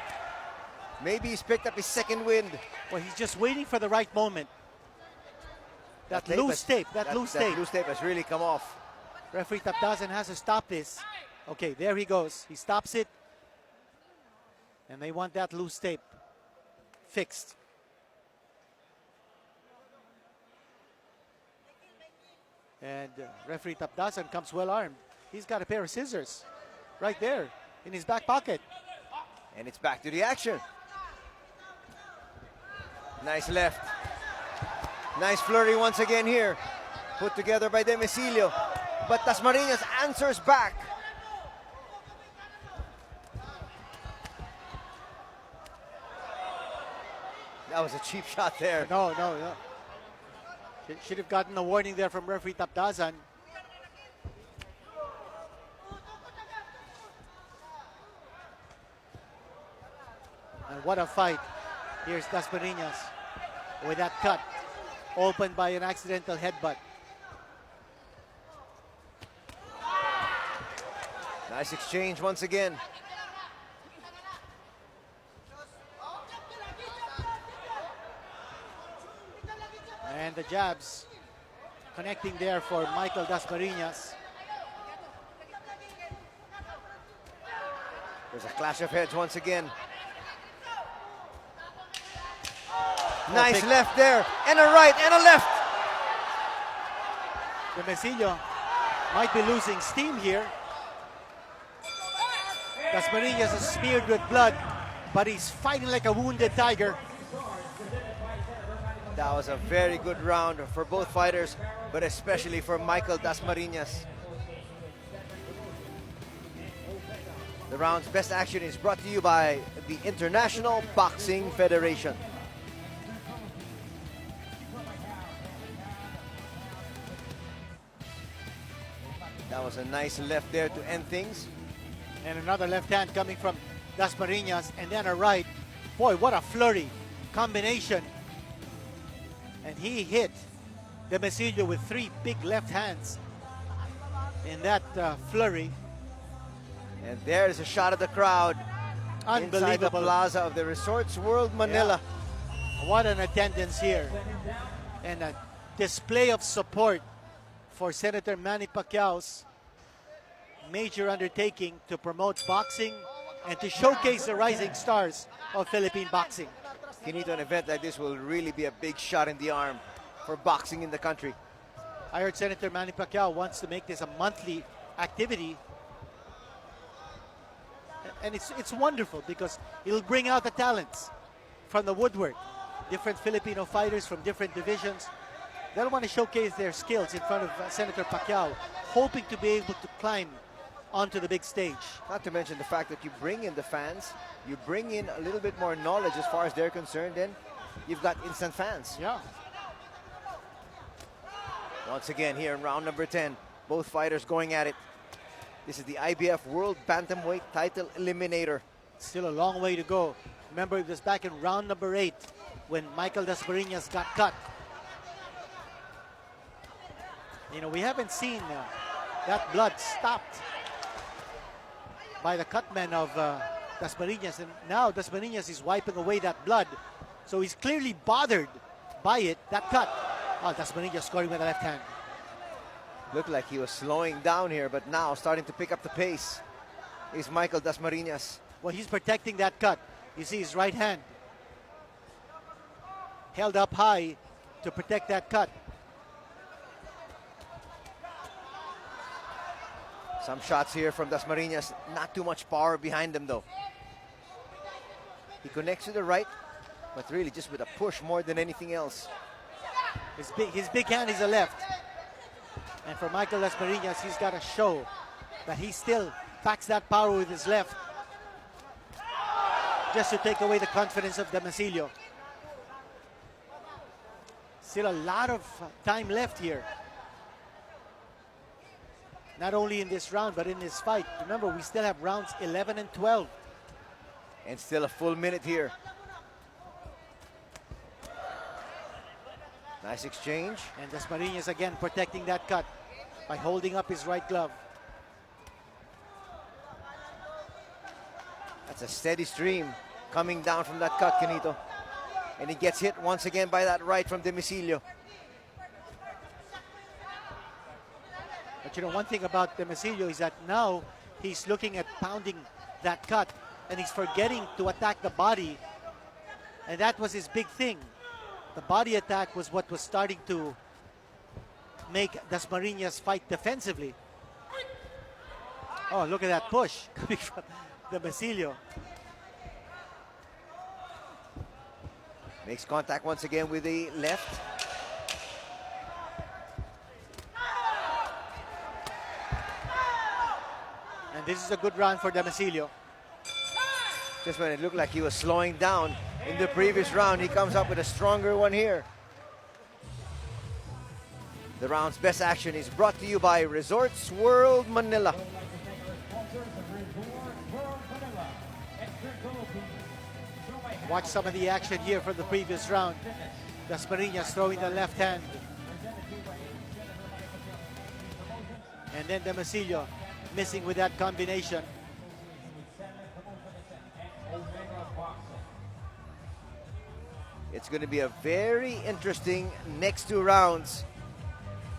maybe he's picked up his second wind. Well, he's just waiting for the right moment. That loose tape Loose tape has really come off. Referee Tapdasan has to stop this. Okay, there he goes. He stops it. And they want that loose tape fixed. And referee Tapdasan comes well armed. He's got a pair of scissors right there in his back pocket. And it's back to the action. Nice left. Nice flurry once again here. Put together by Demecillo. But Dasmarinas answers back. That was a cheap shot there. No. Should have gotten a warning there from referee Tapdasan. And what a fight. Here's Dasmarinas with that cut. Opened by an accidental headbutt. Nice exchange once again. And the jabs connecting there for Michael Dasmarinas. There's a clash of heads once again. Nice left there, and a right, and a left. Demecillo might be losing steam here. Dasmarinas is smeared with blood, but he's fighting like a wounded tiger. That was a very good round for both fighters, but especially for Michael Dasmarinas. The round's best action is brought to you by the International Boxing Federation. That was a nice left there to end things. And another left hand coming from Dasmarinas, and then a right. Boy, what a flurry combination. And he hit Demecillo with 3 big left hands in that flurry. And there's a shot of the crowd inside the Unbelievable. plaza of the Resorts World Manila. What an attendance here. And a display of support for Senator Manny Pacquiao's major undertaking to promote boxing and to showcase the rising stars of Philippine boxing. Kinito, an event like this will really be a big shot in the arm for boxing in the country. I heard Senator Manny Pacquiao wants to make this a monthly activity. And it's wonderful because it'll bring out the talents from the woodwork. Different Filipino fighters from different divisions. They'll want to showcase their skills in front of Senator Pacquiao, hoping to be able to climb onto the big stage. Not to mention the fact that you bring in the fans, you bring in a little bit more knowledge as far as they're concerned, then you've got instant fans. Yeah. Once again here in round number 10, both fighters going at it. This is the IBF World Bantamweight Title Eliminator. Still a long way to go. Remember, it was back in round number 8 when Michael Dasmarinas got cut. You know, we haven't seen that blood stopped by the cutman of Dasmarinas, and now Dasmarinas is wiping away that blood. So he's clearly bothered by it, that cut. Oh, Dasmarinas scoring with the left hand. Looked like he was slowing down here, but now starting to pick up the pace is Michael Dasmarinas. Well, he's protecting that cut. You see his right hand held up high to protect that cut. Some shots here from Dasmarinas, not too much power behind him though. He connects to the right, but really just with a push more than anything else. His big hand is a left. And for Michael Dasmarinas, he's got to show that he still packs that power with his left, just to take away the confidence of Demecillo. Still a lot of time left here. Not only in this round, but in this fight. Remember, we still have rounds 11 and 12. And still a full minute here. Nice exchange. And Dasmarinas again protecting that cut by holding up his right glove. That's a steady stream coming down from that cut, Kinito. And he gets hit once again by that right from Demecillo. But you know, one thing about Demecillo is that now he's looking at pounding that cut and he's forgetting to attack the body. And that was his big thing. The body attack was what was starting to make Dasmarinas fight defensively. Oh, look at that push coming from Demecillo. Makes contact once again with the left. And this is a good round for Demecillo. Just when it looked like he was slowing down in the previous round, he comes up with a stronger one here. The round's best action is brought to you by Resorts World Manila. Watch some of the action here from the previous round. Dasmarinas throwing the left hand. And then Demecillo missing with that combination. It's going to be a very interesting next 2 rounds.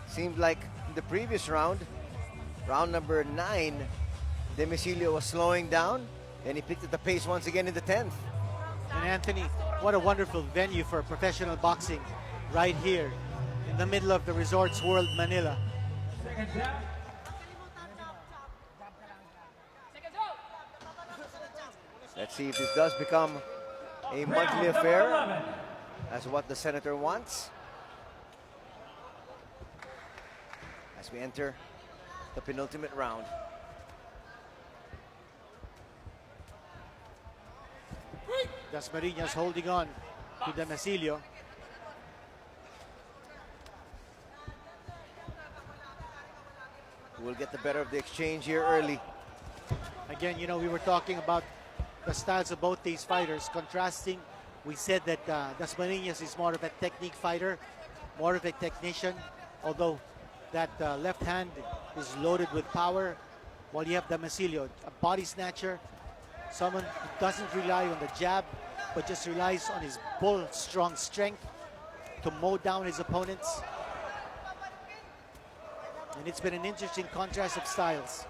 Seemed like in the previous round, round number 9, Demecillo was slowing down, and he picked up the pace once again in the 10th. And Anthony, what a wonderful venue for professional boxing right here in the middle of the Resorts World, Manila. Let's see if this does become a monthly affair, as what the senator wants. As we enter the penultimate round. Dasmarinas holding on to Demecillo. We'll get the better of the exchange here early. Again, you know, we were talking about the styles of both these fighters, contrasting. We said that Dasmarinas is more of a technique fighter, more of a technician, although that left hand is loaded with power, while you have Demecillo, a body snatcher, someone who doesn't rely on the jab, but just relies on his bull strong strength to mow down his opponents. And it's been an interesting contrast of styles.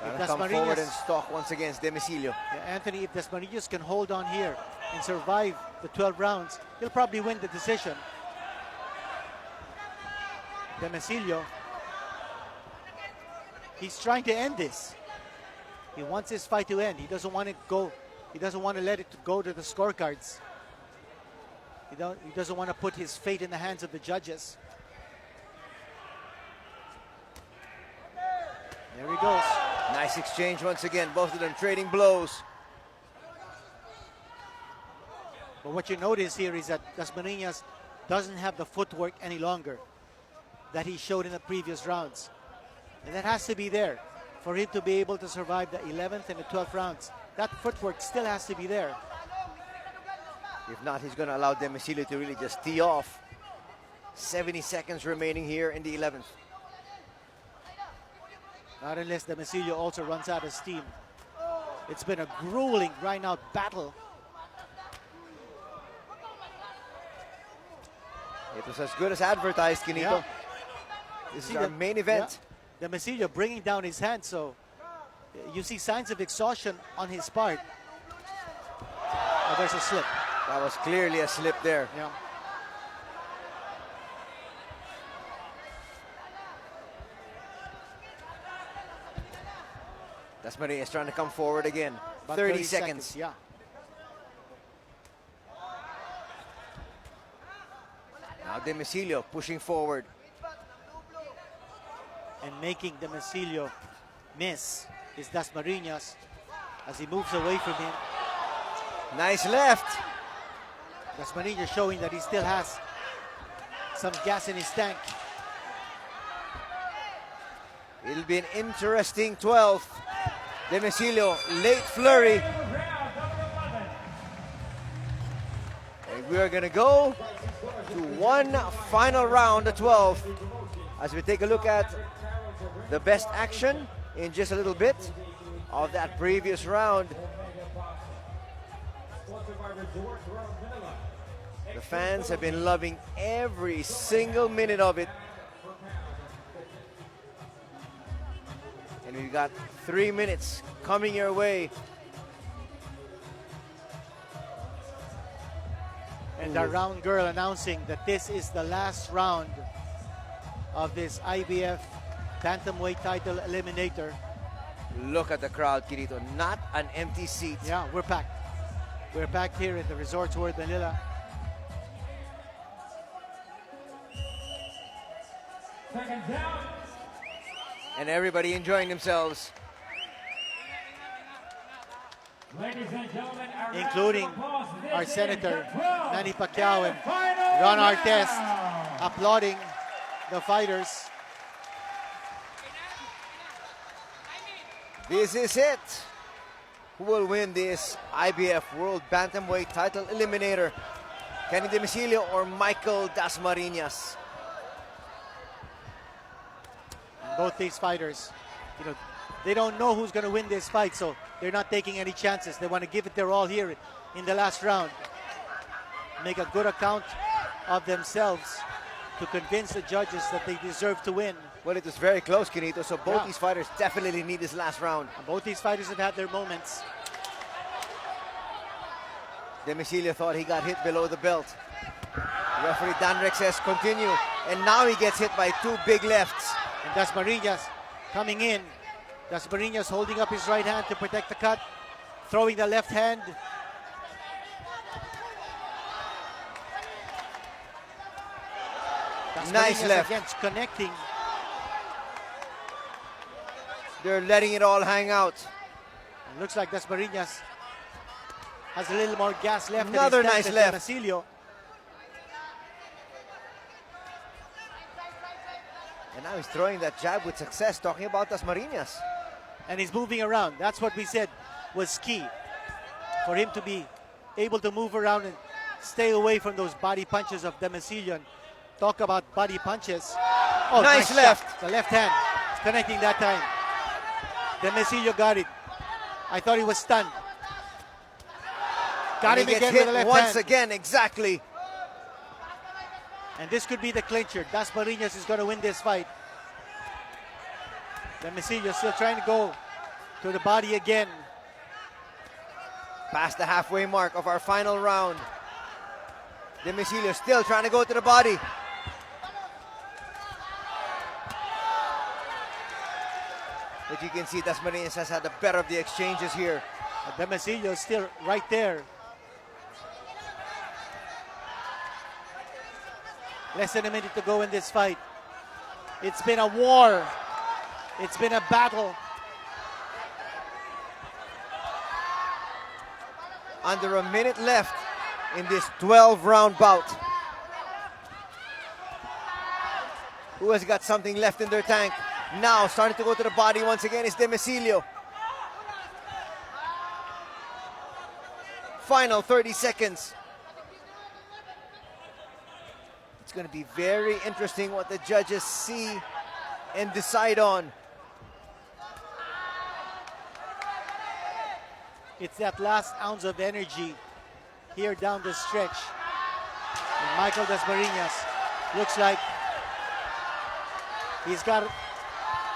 Trying to come forward and stalk once again Demecillo. Yeah, Anthony, if Dasmarinas can hold on here and survive the 12 rounds, he'll probably win the decision. Demecillo, he's trying to end this. He wants this fight to end. He doesn't want it go. He doesn't want to let it go to the scorecards. He doesn't want to put his fate in the hands of the judges. There he goes. Nice exchange once again, both of them trading blows. But what you notice here is that Dasmarinas doesn't have the footwork any longer that he showed in the previous rounds. And that has to be there for him to be able to survive the 11th and the 12th rounds. That footwork still has to be there. If not, he's going to allow Demecillo to really just tee off. 70 seconds remaining here in the 11th. Not unless Demecillo also runs out of steam. It's been a grueling grind-out battle. It was as good as advertised, Quinito. Yeah. This is our main event. Yeah. Demecillo bringing down his hand, so you see signs of exhaustion on his part. Oh, there's a slip. That was clearly a slip there. Yeah. Dasmarinas is trying to come forward again. About 30 seconds. Yeah. Now Demecillo pushing forward. And making Demecillo miss is Dasmarinas as he moves away from him. Nice left. Dasmarinas showing that he still has some gas in his tank. It'll be an interesting 12th. Demecillo, late flurry. And we are going to go to one final round, the 12th, as we take a look at the best action in just a little bit of that previous round. The fans have been loving every single minute of it. And we've got 3 minutes coming your way. And the round girl announcing that this is the last round of this IBF Bantamweight title eliminator. Look at the crowd, Kirito. Not an empty seat. Yeah, we're packed. We're packed here at the Resorts World Manila. Second down. And everybody enjoying themselves. Ladies and gentlemen, Including our Senator Manny Pacquiao and Ron Artest applauding the fighters. This is it. Who will win this IBF World Bantamweight title eliminator? Kenny Demecillo or Michael Dasmarinas? Both these fighters, you know, they don't know who's going to win this fight, so they're not taking any chances. They want to give it their all here in the last round. Make a good account of themselves to convince the judges that they deserve to win. Well, it was very close, Quinito, so both Yeah. these fighters definitely need this last round. And both these fighters have had their moments. Demecillo thought he got hit below the belt. Referee Danrek says continue, and now he gets hit by two big lefts. And Dasmarinas coming in. Dasmarinas holding up his right hand to protect the cut. Throwing the left hand. Nice Dasmarinas left. against connecting. They're letting it all hang out. It looks like Dasmarinas has a little more gas left. Another in his tank nice than left. Demecillo. And now he's throwing that jab with success, talking about Dasmarinas. And he's moving around. That's what we said was key. For him to be able to move around and stay away from those body punches of Demecillo. And talk about body punches. Oh, Nice shot. left. The left hand. It's connecting that time. Demecillo got it. I thought he was stunned. Got And him he gets again hit with the left once hand. again, exactly. And this could be the clincher. Dasmarinas is going to win this fight. Demecillo still trying to go to the body again. Past the halfway mark of our final round. Demecillo still trying to go to the body. But you can see Dasmarinas has had the better of the exchanges here. Demecillo is still right there. Less than a minute to go in this fight. It's been a war. It's been a battle. Under a minute left in this 12-round bout. Who has got something left in their tank? Now starting to go to the body once again is Demecillo. Final 30 seconds. It's going to be very interesting what the judges see and decide on. It's that last ounce of energy here down the stretch. And Michael Dasmarinas looks like he's got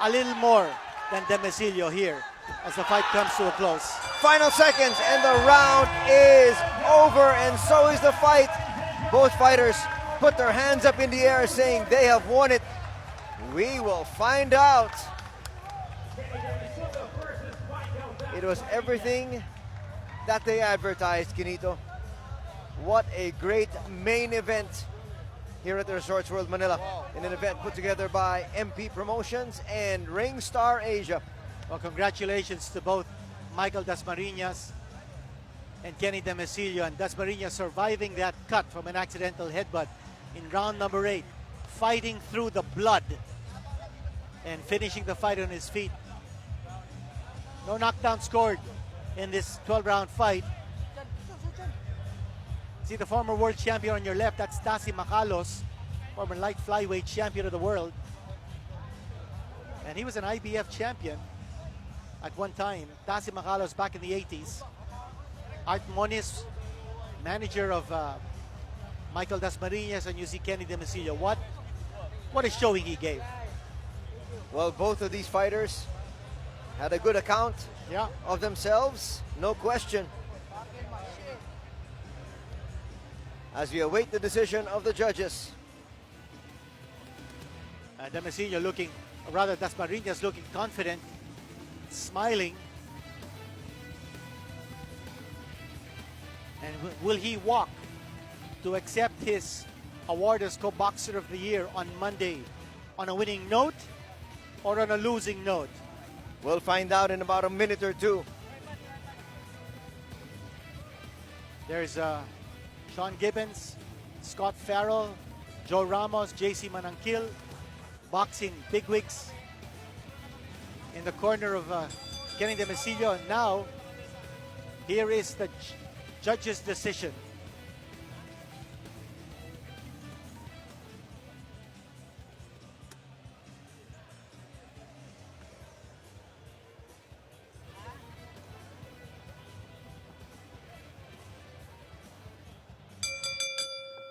a little more than Demecillo here as the fight comes to a close. Final seconds and the round is over, and so is the fight. Both fighters put their hands up in the air saying they have won it. We will find out. It was everything that they advertised, Quinito. What a great main event here at the Resorts World Manila, in an event put together by MP Promotions and Ringstar Asia. Well, congratulations to both Michael Dasmarinas and Kenny Demecillo. And Dasmarinas surviving that cut from an accidental headbutt in round number 8, fighting through the blood and finishing the fight on his feet. No knockdown scored in this 12-round fight. See the former world champion on your left, that's Dasmarinas, former light flyweight champion of the world. And he was an IBF champion at one time. Dasmarinas back in the 80s. Art Moniz, manager of Michael Dasmarinas, and you see Kenny Demecillo. What a showing he gave. Well, both of these fighters had a good account of themselves, no question. As we await the decision of the judges. Demecillo looking, or rather Dasmarinas looking confident, smiling. And will he walk to accept his award as co-boxer of the year on Monday on a winning note or on a losing note? We'll find out in about a minute or two. There's Sean Gibbons, Scott Farrell, Joe Ramos, JC Manangkil, boxing bigwigs in the corner of Kenny Demecillo. And now, here is the judge's decision.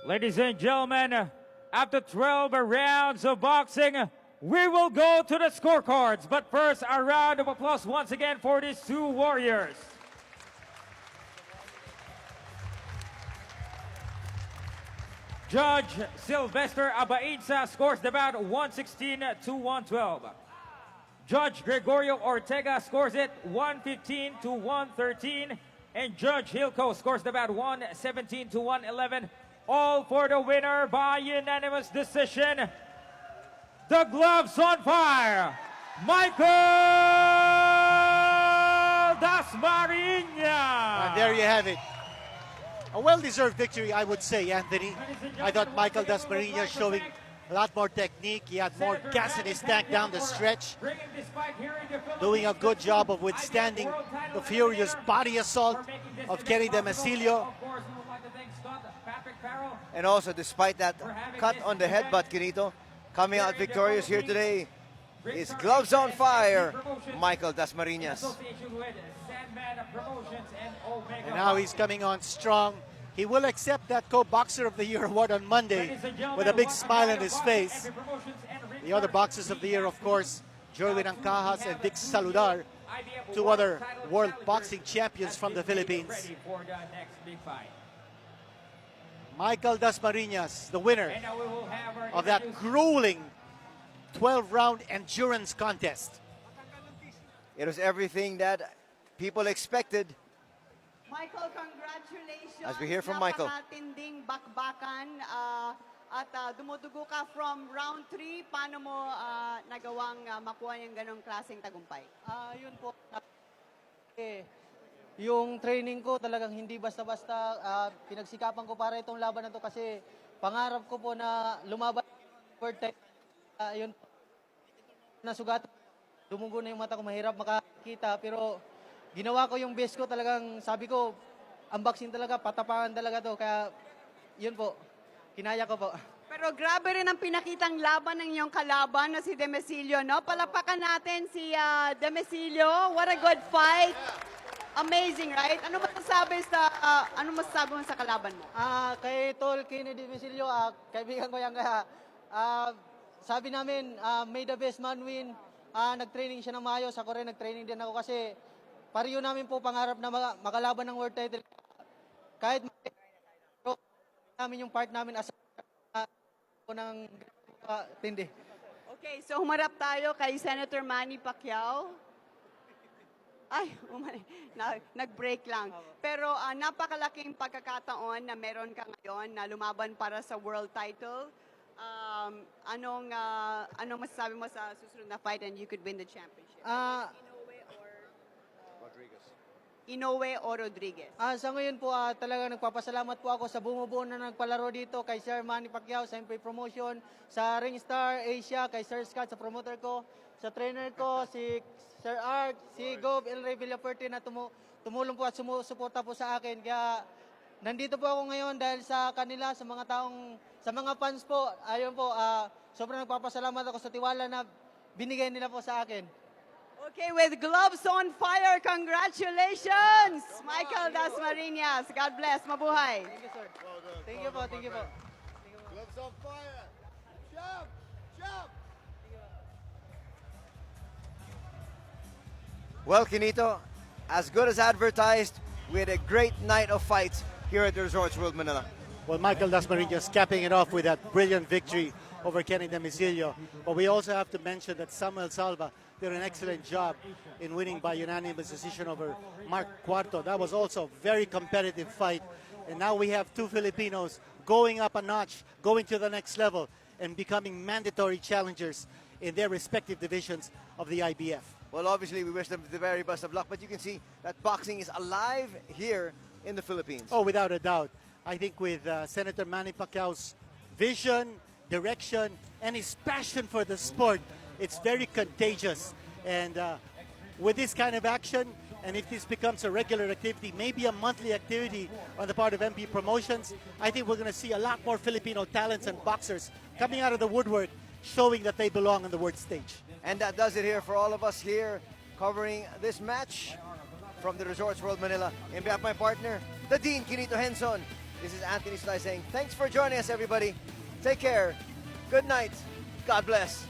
Ladies and gentlemen, after 12 rounds of boxing, we will go to the scorecards. But first, a round of applause once again for these two warriors. Judge Sylvester Abainza scores the bout 116 to 112. Judge Gregorio Ortega scores it 115 to 113. And Judge Hilco scores the bout 117 to 111. All for the winner by unanimous decision. The gloves on fire, Michael Dasmarinas. And there you have it. A well-deserved victory, I would say, Anthony. I thought Michael Dasmarinas showing a lot more technique. He had more gas in his tank down the stretch. Doing a good job of withstanding the furious body assault of Kenny Demecillo. And also, despite that cut on the headbutt, Quinito, coming out victorious here today is gloves on fire, Michael Dasmarinas. And now he's coming on strong. He will accept that Co-Boxer of the Year award on Monday with a big smile on his face. The other Boxers of the Year, of course, Jerwin Ancajas and Vic Saludar, two other world boxing champions from the Philippines. Michael Dasmarinas, the winner of that grueling 12-round endurance contest. It was everything that people expected. Michael, congratulations. As we hear from Michael. Napakatinding bakbakan at dumudugo ka from round 3. Paano mo nagawang makuha yung ganong klaseng tagumpay? Yun po. Yung training ko talagang hindi basta-basta. Pinagsikapan ko para itong laban na to kasi pangarap ko po na lumaban for time. Yun po. Nasugat. Dumugo na yung mata ko. Mahirap makakita. Pero ginawa ko yung best ko. Talagang sabi ko, unboxing talaga. Patapangan talaga to. Kaya yun po. Kinaya ko po. Pero grabe rin ang pinakitang laban ng iyong kalaban na si Demecillo, no? Palapakan natin si Demecillo. What a good fight. Amazing, right? Ano masasabi mo sa kalaban mo? Kay Tol Kenny Demecillo, kaibigan ko yan kaya sabi namin, may the best man win. Nag-training siya ng maayos. Ako rin nag-training din ako kasi pareho namin po pangarap na makalaban ng world title. Kahit namin yung part namin as ng tindi. Okay, so humarap tayo kay Senator Manny Pacquiao. Ay, nag-break lang. Pero napakalaking pagkakataon na meron ka ngayon na lumaban para sa world title. Anong masasabi mo sa susunod na fight and you could win the championship? Inoue o Rodriguez? Sa ngayon po, talagang nagpapasalamat po ako sa bumubuo na nagpalaro dito kay Sir Manny Pacquiao sa MP Promotion, sa Ringstar Asia, kay Sir Scott sa promoter ko, sa trainer ko, si Sir Art, si Gob El Rey Villafuerte na tumulong po at sumusuporta po sa akin. Kaya nandito po ako ngayon dahil sa kanila, sa mga fans po. Ayun po, sobrang nagpapasalamat ako sa tiwala na binigay nila po sa akin. Okay, with gloves on fire, congratulations, Michael Dasmarinas. God bless, mabuhay. Thank you, sir. Thank you po, thank you po. Gloves on fire. Jump! Jump! Well, Quinito, as good as advertised, we had a great night of fights here at the Resorts World Manila. Well, Michael Dasmarinas capping it off with that brilliant victory over Kenny Demecillo. But we also have to mention that Samuel Salva did an excellent job in winning by unanimous decision over Mark Cuarto. That was also a very competitive fight. And now we have two Filipinos going up a notch, going to the next level, and becoming mandatory challengers in their respective divisions of the IBF. Well, obviously, we wish them the very best of luck, but you can see that boxing is alive here in the Philippines. Oh, without a doubt. I think with Senator Manny Pacquiao's vision, direction, and his passion for the sport, it's very contagious. And with this kind of action, and if this becomes a regular activity, maybe a monthly activity on the part of MP Promotions, I think we're going to see a lot more Filipino talents and boxers coming out of the woodwork, showing that they belong on the world stage. And that does it here for all of us here covering this match from the Resorts World Manila. In behalf of my partner, the Dean Quinito Henson, This is Anthony Sulay saying thanks for joining us, everybody. Take care. Good night. God bless.